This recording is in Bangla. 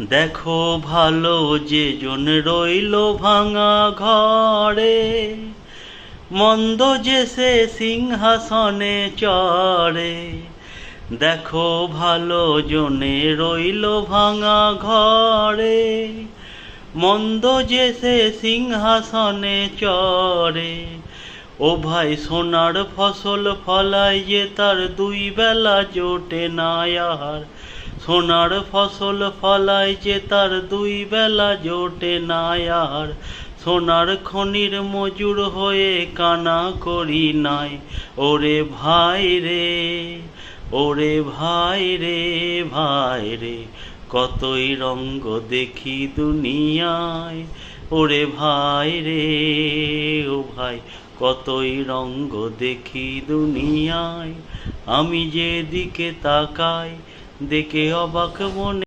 দেখো ভালো যে জন রইল ভাঙা ঘরে, মন্দ যে সে সিংহাসনে চড়ে। দেখো ভালো জনে রইল ভাঙা ঘরে, মন্দ যে সে সিংহাসনে চড়ে। ও ভাই সোনার ফসল ফলায় যে তার দুই বেলা জোটে না আর, সোনার ফসল ফলায় যে তার দুই বেলা জোটে না আর। সোনার খনির মজুর হয়ে কানা করি নাই। ওরে ভাই রে, ওরে ভাই রে, ভাই রে, কতই রঙ্গ দেখি দুনিয়ায়। ওরে ভাই রে, ও ভাই, কতই রঙ্গ দেখি দুনিয়ায়। আমি যেদিকে তাকাই দেখে অবাক মনে